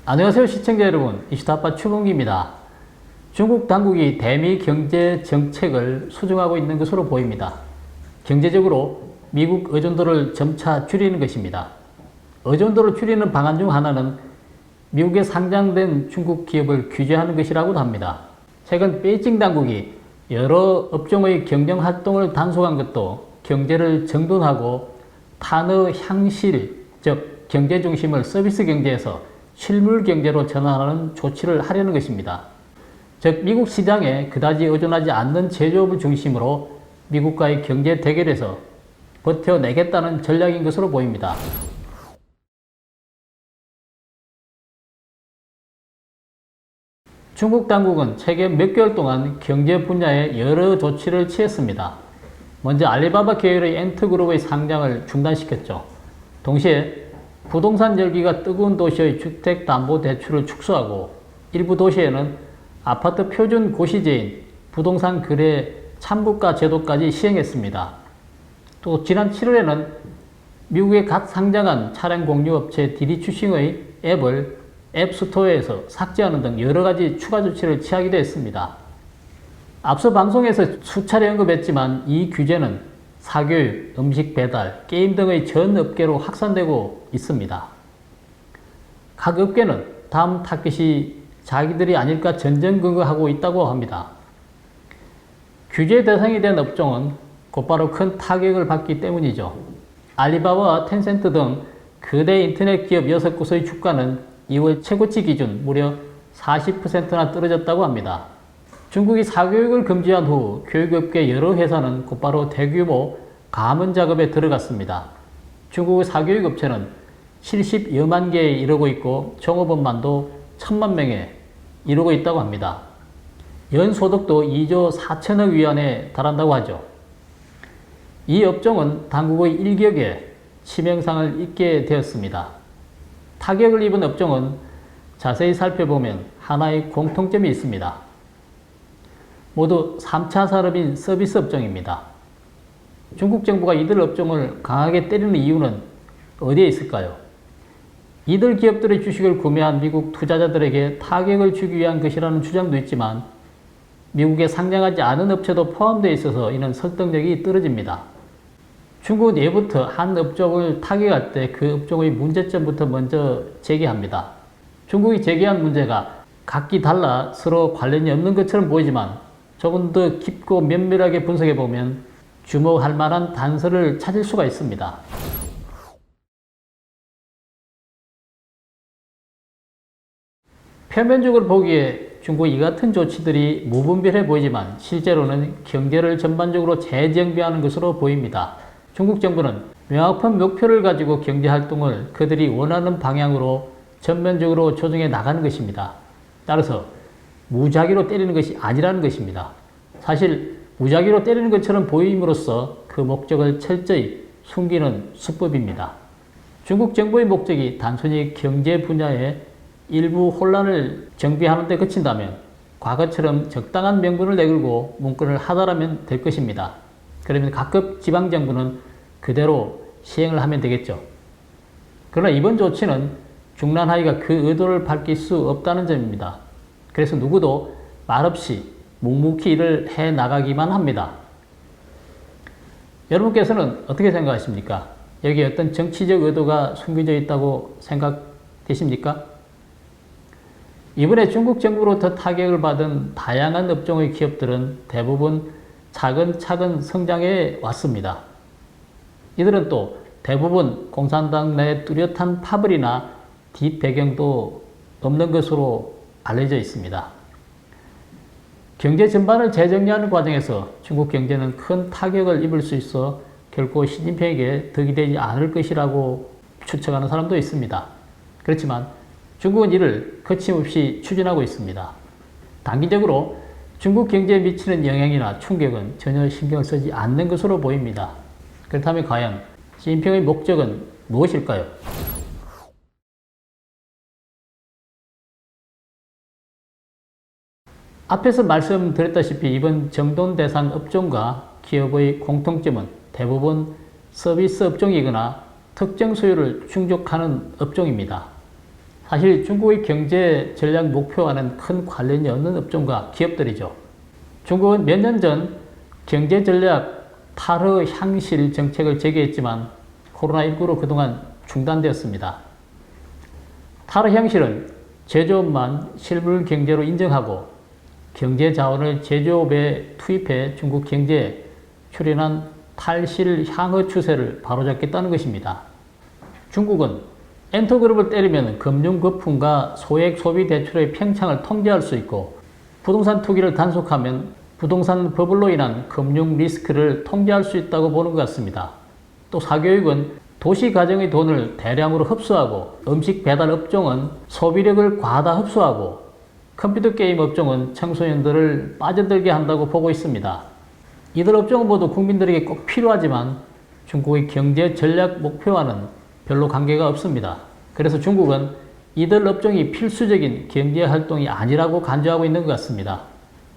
안녕하세요 시청자 여러분, 이슈타파 추봉기입니다. 중국 당국이 대미 경제 정책을 수정하고 있는 것으로 보입니다. 경제적으로 미국 의존도를 점차 줄이는 것입니다. 의존도를 줄이는 방안 중 하나는 미국에 상장된 중국 기업을 규제하는 것이라고도 합니다. 최근 베이징 당국이 여러 업종의 경영 활동을 단속한 것도 경제를 정돈하고 탄의 향실, 즉 경제 중심을 서비스 경제에서 실물 경제로 전환하는 조치를 하려는 것입니다. 즉 미국 시장에 그다지 의존하지 않는 제조업을 중심으로 미국과의 경제 대결에서 버텨내겠다는 전략인 것으로 보입니다. 중국 당국은 최근 몇 개월 동안 경제 분야에 여러 조치를 취했습니다. 먼저 알리바바 계열의 엔트그룹의 상장을 중단시켰죠. 동시에 부동산 열기가 뜨거운 도시의 주택담보대출을 축소하고 일부 도시에는 아파트 표준 고시제인 부동산 거래 참고가 제도까지 시행했습니다. 또 지난 7월에는 미국에 갓 상장한 차량 공유 업체 디디추싱의 앱을 앱스토어에서 삭제하는 등 여러가지 추가 조치를 취하기도 했습니다. 앞서 방송에서 수차례 언급했지만 이 규제는 사교육, 음식 배달, 게임 등의 전 업계로 확산되고 있습니다. 각 업계는 다음 타깃이 자기들이 아닐까 전전긍긍하고 있다고 합니다. 규제 대상이 된 업종은 곧바로 큰 타격을 받기 때문이죠. 알리바바와 텐센트 등 거대 인터넷 기업 6곳의 주가는 2월 최고치 기준 무려 40%나 떨어졌다고 합니다. 중국이 사교육을 금지한 후 교육업계 여러 회사는 곧바로 대규모 감원 작업에 들어갔습니다. 중국의 사교육 업체는 70여만 개에 이르고 있고 종업원만도 1000만 명에 이르고 있다고 합니다. 연소득도 2조 4천억 위안에 달한다고 하죠. 이 업종은 당국의 일격에 치명상을 입게 되었습니다. 타격을 입은 업종은 자세히 살펴보면 하나의 공통점이 있습니다. 모두 3차 산업인 서비스 업종입니다. 중국 정부가 이들 업종을 강하게 때리는 이유는 어디에 있을까요? 이들 기업들의 주식을 구매한 미국 투자자들에게 타격을 주기 위한 것이라는 주장도 있지만 미국에 상장하지 않은 업체도 포함되어 있어서 이는 설득력이 떨어집니다. 중국 내부터 한 업종을 타격할 때 그 업종의 문제점부터 먼저 제기합니다. 중국이 제기한 문제가 각기 달라 서로 관련이 없는 것처럼 보이지만 조금 더 깊고 면밀하게 분석해보면 주목할 만한 단서를 찾을 수가 있습니다. 표면적으로 보기에 중국의 이 같은 조치들이 무분별해 보이지만 실제로는 경제를 전반적으로 재정비하는 것으로 보입니다. 중국 정부는 명확한 목표를 가지고 경제활동을 그들이 원하는 방향으로 전면적으로 조정해 나가는 것입니다. 따라서 무작위로 때리는 것이 아니라는 것입니다. 사실 무작위로 때리는 것처럼 보임으로써 그 목적을 철저히 숨기는 수법입니다. 중국 정부의 목적이 단순히 경제 분야에 일부 혼란을 정비하는 데 그친다면 과거처럼 적당한 명분을 내걸고 문건을 하달하면 될 것입니다. 그러면 각급 지방정부는 그대로 시행을 하면 되겠죠. 그러나 이번 조치는 중난하이가 그 의도를 밝힐 수 없다는 점입니다. 그래서 누구도 말없이 묵묵히 일을 해 나가기만 합니다. 여러분께서는 어떻게 생각하십니까? 여기에 어떤 정치적 의도가 숨겨져 있다고 생각되십니까? 이번에 중국 정부로부터 타격을 받은 다양한 업종의 기업들은 대부분 차근차근 성장해 왔습니다. 이들은 또 대부분 공산당 내 뚜렷한 파벌이나 뒷배경도 없는 것으로 알려져 있습니다. 경제 전반을 재정리하는 과정에서 중국 경제는 큰 타격을 입을 수 있어 결코 시진핑에게 덕이 되지 않을 것이라고 추측하는 사람도 있습니다. 그렇지만 중국은 이를 거침없이 추진하고 있습니다. 단기적으로 중국 경제에 미치는 영향이나 충격은 전혀 신경을 쓰지 않는 것으로 보입니다. 그렇다면 과연 시진핑의 목적은 무엇일까요? 앞에서 말씀드렸다시피 이번 정돈 대상 업종과 기업의 공통점은 대부분 서비스 업종이거나 특정 수요를 충족하는 업종입니다. 사실 중국의 경제 전략 목표와는 큰 관련이 없는 업종과 기업들이죠. 중국은 몇 년 전 경제 전략 탈허 향실 정책을 제기했지만 코로나19로 그동안 중단되었습니다. 탈허 향실은 제조업만 실물 경제로 인정하고 경제 자원을 제조업에 투입해 중국 경제에 출현한 탈실 향허 추세를 바로잡겠다는 것입니다. 중국은 엔터그룹을 때리면 금융 거품과 소액 소비 대출의 팽창을 통제할 수 있고 부동산 투기를 단속하면 부동산 버블로 인한 금융 리스크를 통제할 수 있다고 보는 것 같습니다. 또 사교육은 도시 가정의 돈을 대량으로 흡수하고 음식 배달 업종은 소비력을 과다 흡수하고 컴퓨터 게임 업종은 청소년들을 빠져들게 한다고 보고 있습니다. 이들 업종은 모두 국민들에게 꼭 필요하지만 중국의 경제 전략 목표와는 별로 관계가 없습니다. 그래서 중국은 이들 업종이 필수적인 경제 활동이 아니라고 간주하고 있는 것 같습니다.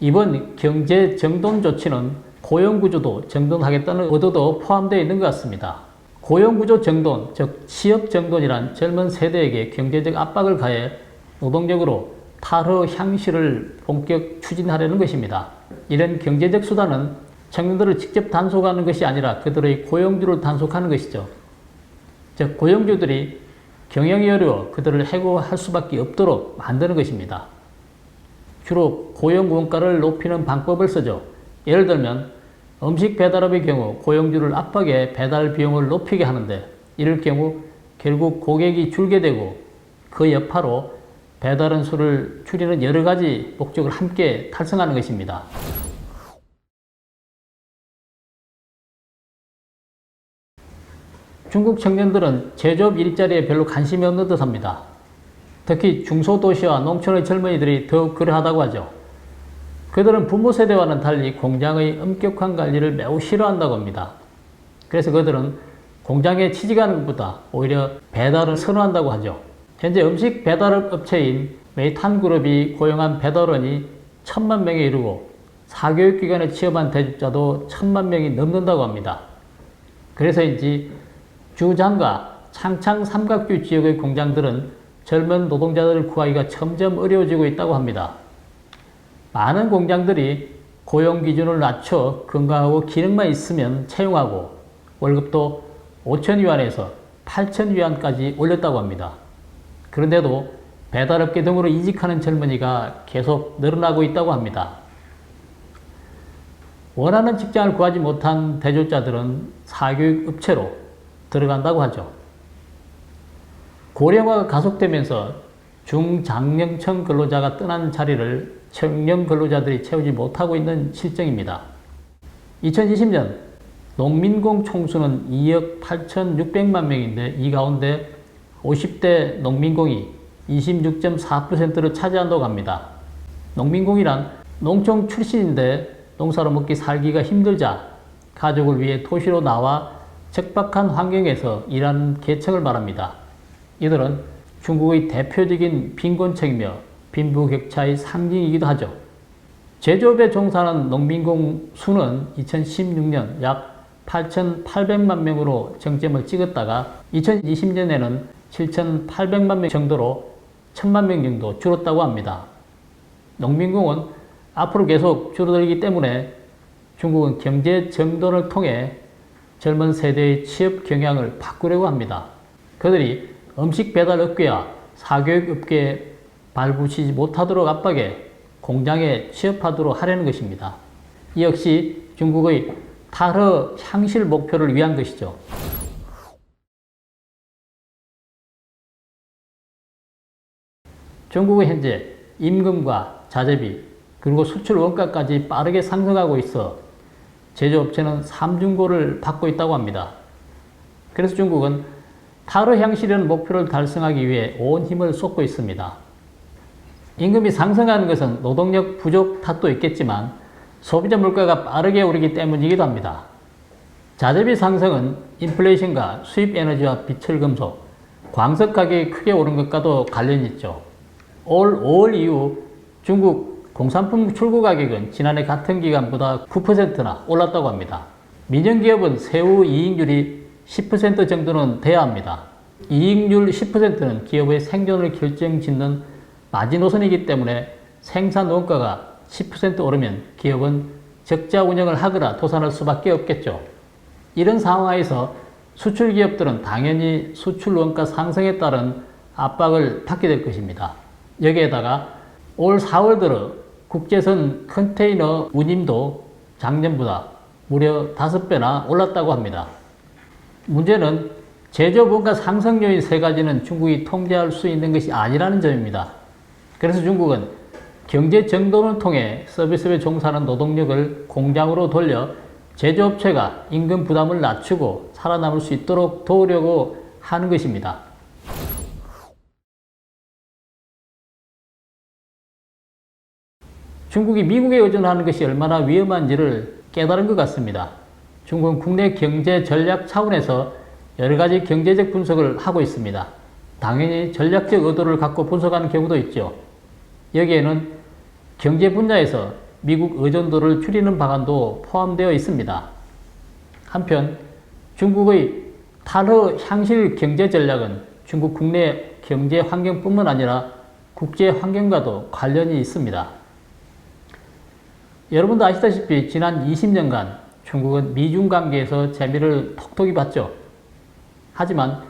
이번 경제 정돈 조치는 고용구조도 정돈하겠다는 의도도 포함되어 있는 것 같습니다. 고용구조 정돈, 즉 취업 정돈이란 젊은 세대에게 경제적 압박을 가해 노동력으로 탈허 향실을 본격 추진하려는 것입니다. 이런 경제적 수단은 청년들을 직접 단속하는 것이 아니라 그들의 고용주를 단속하는 것이죠. 즉 고용주들이 경영이 어려워 그들을 해고할 수밖에 없도록 만드는 것입니다. 주로 고용 원가를 높이는 방법을 쓰죠. 예를 들면 음식 배달업의 경우 고용주를 압박해 배달 비용을 높이게 하는데 이럴 경우 결국 고객이 줄게 되고 그 여파로 배달원 수를 줄이는 여러 가지 목적을 함께 달성하는 것입니다. 중국 청년들은 제조업 일자리에 별로 관심이 없는 듯합니다. 특히 중소도시와 농촌의 젊은이들이 더욱 그러하다고 하죠. 그들은 부모 세대와는 달리 공장의 엄격한 관리를 매우 싫어한다고 합니다. 그래서 그들은 공장에 취직하는 것보다 오히려 배달을 선호한다고 하죠. 현재 음식 배달업 업체인 메이탄그룹이 고용한 배달원이 1,000만 명에 이르고 사교육기관에 취업한 대졸자도 1,000만 명이 넘는다고 합니다. 그래서인지 주장과 창창 삼각주 지역의 공장들은 젊은 노동자들을 구하기가 점점 어려워지고 있다고 합니다. 많은 공장들이 고용 기준을 낮춰 건강하고 기능만 있으면 채용하고 월급도 5,000위안에서 8,000위안까지 올렸다고 합니다. 그런데도 배달업계 등으로 이직하는 젊은이가 계속 늘어나고 있다고 합니다. 원하는 직장을 구하지 못한 대졸자들은 사교육 업체로 들어간다고 하죠. 고령화가 가속되면서 중장년층 근로자가 떠난 자리를 청년 근로자들이 채우지 못하고 있는 실정입니다. 2020년 농민공 총수는 2억 8,600만 명인데 이 가운데 50대 농민공이 26.4%를 차지한다고 합니다. 농민공이란 농촌 출신인데 농사로 먹기 살기가 힘들자 가족을 위해 도시로 나와 척박한 환경에서 일하는 계층을 말합니다. 이들은 중국의 대표적인 빈곤층이며 빈부격차의 상징이기도 하죠. 제조업에 종사하는 농민공 수는 2016년 약 8,800만 명으로 정점을 찍었다가 2020년에는 7,800만 명 정도로 1,000만 명 정도 줄었다고 합니다. 농민공은 앞으로 계속 줄어들기 때문에 중국은 경제 정돈을 통해 젊은 세대의 취업 경향을 바꾸려고 합니다. 그들이 음식 배달 업계와 사교육 업계에 발붙이지 못하도록 압박해 공장에 취업하도록 하려는 것입니다. 이 역시 중국의 탈허 향실 목표를 위한 것이죠. 중국은 현재 임금과 자재비 그리고 수출 원가까지 빠르게 상승하고 있어 제조업체는 삼중고를 받고 있다고 합니다. 그래서 중국은 탈허 향실이라는 목표를 달성하기 위해 온 힘을 쏟고 있습니다. 임금이 상승하는 것은 노동력 부족 탓도 있겠지만 소비자 물가가 빠르게 오르기 때문이기도 합니다. 자재비 상승은 인플레이션과 수입 에너지와 비철 금속, 광석 가격이 크게 오른 것과도 관련이 있죠. 올 5월 이후 중국 공산품 출고 가격은 지난해 같은 기간보다 9%나 올랐다고 합니다. 민영기업은 세후 이익률이 10% 정도는 돼야 합니다. 이익률 10%는 기업의 생존을 결정짓는 마지노선이기 때문에 생산 원가가 10% 오르면 기업은 적자 운영을 하거나 도산할 수밖에 없겠죠. 이런 상황에서 수출 기업들은 당연히 수출 원가 상승에 따른 압박을 받게 될 것입니다. 여기에다가 올 4월 들어 국제선 컨테이너 운임도 작년보다 무려 5배나 올랐다고 합니다. 문제는 제조업 원가 상승 요인 3가지는 중국이 통제할 수 있는 것이 아니라는 점입니다. 그래서 중국은 경제 정돈을 통해 서비스업에 종사하는 노동력을 공장으로 돌려 제조업체가 임금 부담을 낮추고 살아남을 수 있도록 도우려고 하는 것입니다. 중국이 미국에 의존하는 것이 얼마나 위험한지를 깨달은 것 같습니다. 중국은 국내 경제 전략 차원에서 여러 가지 경제적 분석을 하고 있습니다. 당연히 전략적 의도를 갖고 분석하는 경우도 있죠. 여기에는 경제 분야에서 미국 의존도를 줄이는 방안도 포함되어 있습니다. 한편 중국의 탈허 향실 경제 전략은 중국 국내 경제 환경뿐만 아니라 국제 환경과도 관련이 있습니다. 여러분도 아시다시피 지난 20년간 중국은 미중 관계에서 재미를 톡톡히 봤죠. 하지만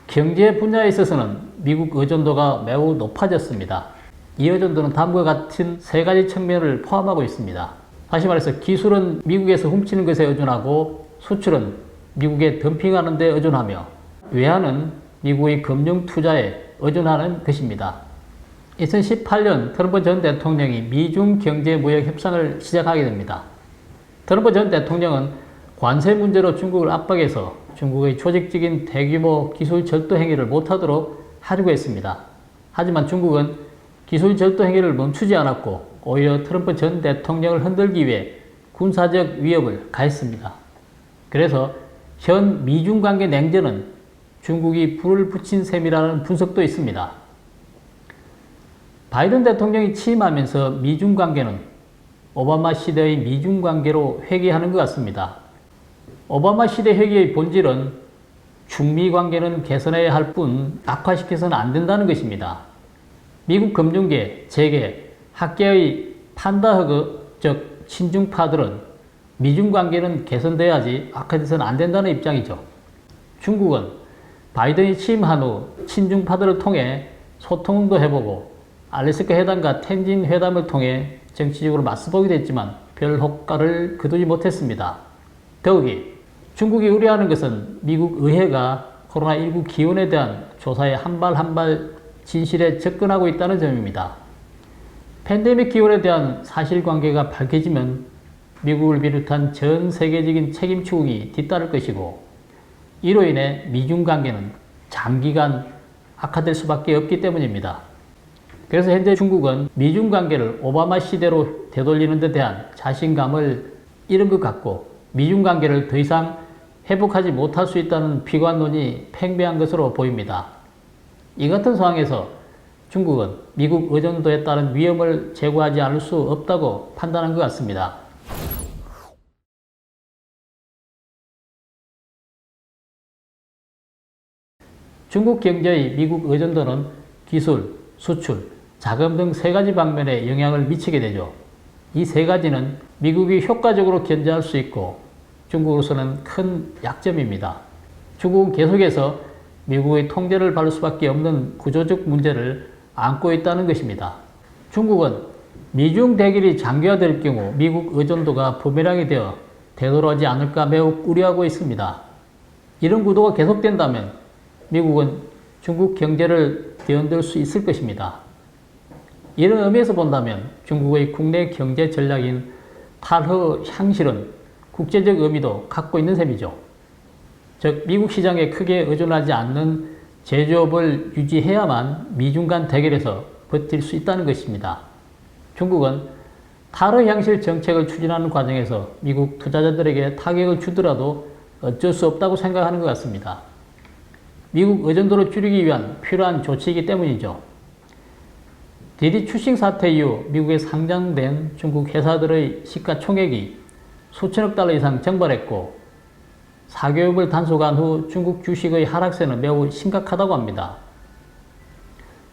경제 분야에 있어서는 미국 의존도가 매우 높아졌습니다. 이 의존도는 다음과 같은 3가지 측면을 포함하고 있습니다. 다시 말해서 기술은 미국에서 훔치는 것에 의존하고, 수출은 미국에 덤핑하는 데 의존하며, 외환은 미국의 금융 투자에 의존하는 것입니다. 2018년 트럼프 전 대통령이 미중 경제 무역 협상을 시작하게 됩니다. 트럼프 전 대통령은 관세 문제로 중국을 압박해서 중국의 조직적인 대규모 기술 절도 행위를 못하도록 하려고 했습니다. 하지만 중국은 기술 절도 행위를 멈추지 않았고 오히려 트럼프 전 대통령을 흔들기 위해 군사적 위협을 가했습니다. 그래서 현 미중 관계 냉전은 중국이 불을 붙인 셈이라는 분석도 있습니다. 바이든 대통령이 취임하면서 미중 관계는 오바마 시대의 미중 관계로 회귀하는 것 같습니다. 오바마 시대 회귀의 본질은 중미 관계는 개선해야 할 뿐 악화시켜서는 안 된다는 것입니다. 미국 금융계, 재계, 학계의 판다허그, 즉 친중파들은 미중 관계는 개선돼야지 악화돼서는 안 된다는 입장이죠. 중국은 바이든이 취임한 후 친중파들을 통해 소통도 해보고 알래스카 회담과 텐진 회담을 통해 정치적으로 맞서보기도 했지만 별 효과를 거두지 못했습니다. 더욱이 중국이 우려하는 것은 미국 의회가 코로나19 기원에 대한 조사에 한 발 한 발 진실에 접근하고 있다는 점입니다. 팬데믹 기원에 대한 사실관계가 밝혀지면 미국을 비롯한 전 세계적인 책임 추궁이 뒤따를 것이고, 이로 인해 미중 관계는 장기간 악화될 수밖에 없기 때문입니다. 그래서 현재 중국은 미중 관계를 오바마 시대로 되돌리는 데 대한 자신감을 잃은 것 같고, 미중 관계를 더 이상 회복하지 못할 수 있다는 비관론이 팽배한 것으로 보입니다. 이 같은 상황에서 중국은 미국 의존도에 따른 위험을 제거하지 않을 수 없다고 판단한 것 같습니다. 중국 경제의 미국 의존도는 기술, 수출, 자금 등 3가지 방면에 영향을 미치게 되죠. 이 3가지는 미국이 효과적으로 견제할 수 있고 중국으로서는 큰 약점입니다. 중국은 계속해서 미국의 통제를 받을 수밖에 없는 구조적 문제를 안고 있다는 것입니다. 중국은 미중 대결이 장기화될 경우 미국 의존도가 부메랑이 되어 되돌아오지 않을까 매우 우려하고 있습니다. 이런 구도가 계속된다면 미국은 중국 경제를 뒤흔들 수 있을 것입니다. 이런 의미에서 본다면 중국의 국내 경제 전략인 탈허 향실은 국제적 의미도 갖고 있는 셈이죠. 즉 미국 시장에 크게 의존하지 않는 제조업을 유지해야만 미중 간 대결에서 버틸 수 있다는 것입니다. 중국은 탈허 향실 정책을 추진하는 과정에서 미국 투자자들에게 타격을 주더라도 어쩔 수 없다고 생각하는 것 같습니다. 미국 의존도를 줄이기 위한 필요한 조치이기 때문이죠. 디디 추싱 사태 이후 미국에 상장된 중국 회사들의 시가총액이 수천억 달러 이상 증발했고, 사교육을 단속한 후 중국 주식의 하락세는 매우 심각하다고 합니다.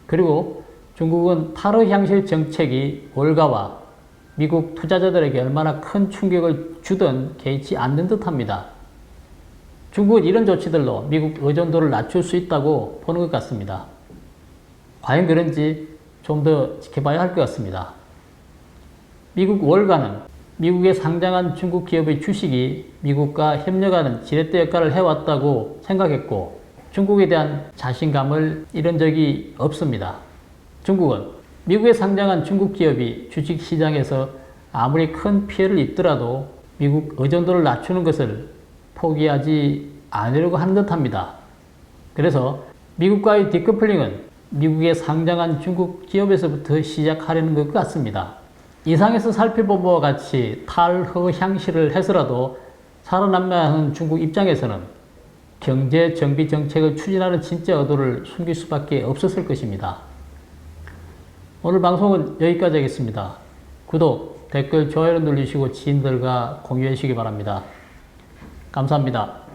그리고 중국은 탈의향실 정책이 월가와 미국 투자자들에게 얼마나 큰 충격을 주든 개의치 않는 듯합니다. 중국은 이런 조치들로 미국 의존도를 낮출 수 있다고 보는 것 같습니다. 과연 그런지 좀 더 지켜봐야 할 것 같습니다. 미국 월가는 미국에 상장한 중국 기업의 주식이 미국과 협력하는 지렛대 역할을 해왔다고 생각했고 중국에 대한 자신감을 잃은 적이 없습니다. 중국은 미국에 상장한 중국 기업이 주식시장에서 아무리 큰 피해를 입더라도 미국 의존도를 낮추는 것을 포기하지 않으려고 하는 듯합니다. 그래서 미국과의 디커플링은 미국에 상장한 중국 기업에서부터 시작하려는 것 같습니다. 이상에서 살펴본 바와 같이 탈의향실을 해서라도 살아남아야 하는 중국 입장에서는 경제 정비 정책을 추진하는 진짜 의도를 숨길 수밖에 없었을 것입니다. 오늘 방송은 여기까지 하겠습니다. 구독, 댓글, 좋아요를 눌러주시고 지인들과 공유해 주시기 바랍니다. 감사합니다.